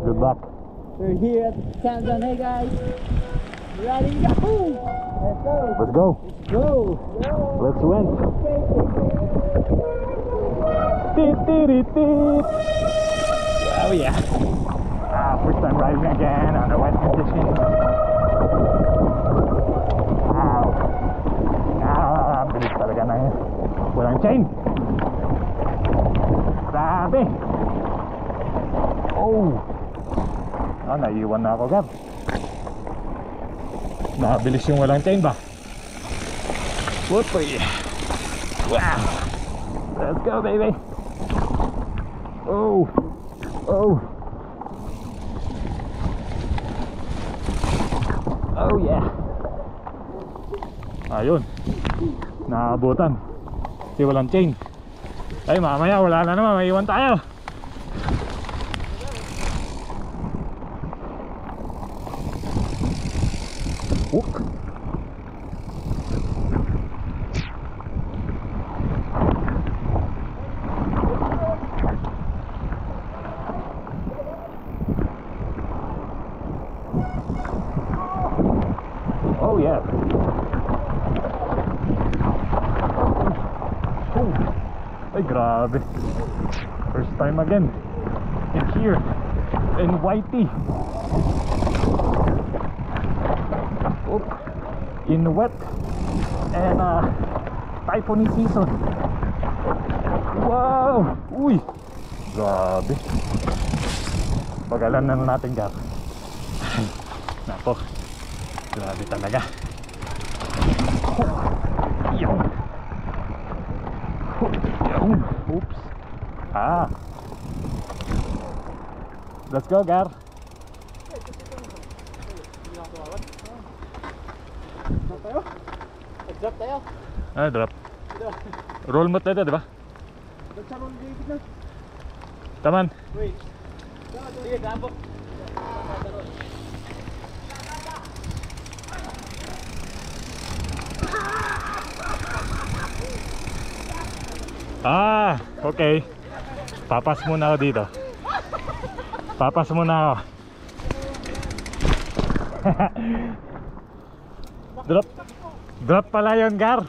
Good luck. We're here at Sandan. Hey guys, ready? Yahoo! Let's go. Let's go. Let's go. Let's win. Teet, teet, teet, teet. Oh yeah. First time riding again on the wet conditions. Bilis talaga na yun. Walang chain. Grabe. Oh. Naiiwan na ako, Gab. Nakabilis yung walang chain ba? Whoopie. Wow. Let's go, baby. Oh. Oh. Oh yeah. Ayun. Naabutan. Kasi walang chain. Ay, mamaya wala na naman. May iwan tayo. Hook. Oh yeah. Oh. Ay grabe. First time again in here in Whitey. Oh. In wet and typhoon season. Wow. Uy. Grabe. Pagalan na natin, Gab. Nako. Grabe talaga. Yung. Yung. Oops. Let's go, Gar. Drop tayo. Drop. Roll mo tayo, di ba? Taman. Wait. Sige, gabok. Okay. Papas muna ako dito. Papas muna ako. Drop pala yun, Gar.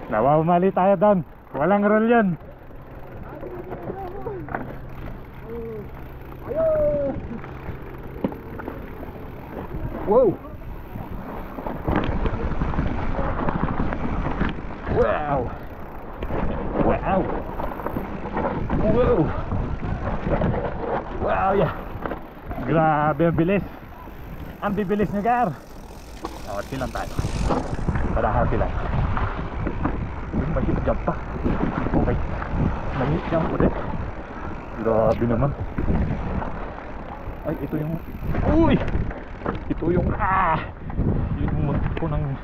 Nawawamali tayo doon. Walang roll yun. Wow. Wow. Wow. Wow. Wow, yeah. Grabe ang bilis. Ang bibilis ni Gar. Silang tayo. Parahati lang. May jump pa. Okay. May jump ulit. Grabe naman. Ay, ito yung... Uy! Ito yung... yung muntik ko ng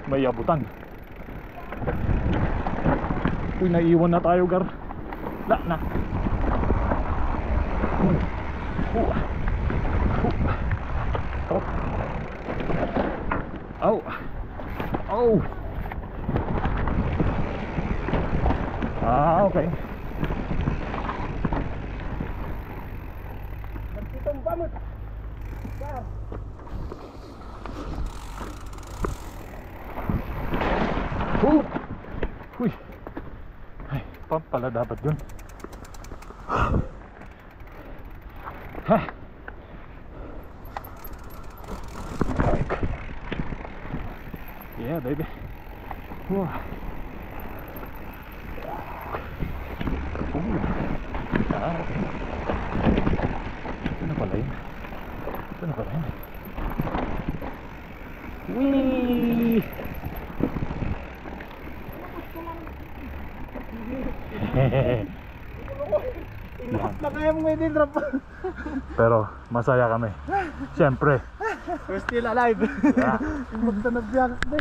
may abutan. Uy, naiiwan na tayo, Gar. Na. Oh. Oh. Okay. Nagtitumba mo. Uy. Ay, pump pala dapat dun. Yeah, baby. Whoa. Ito na pala yun. Wee! Lahat na kaya mong may drop. Pero masaya kami. Siyempre. We're still alive. Yeah. Magtanag biyak na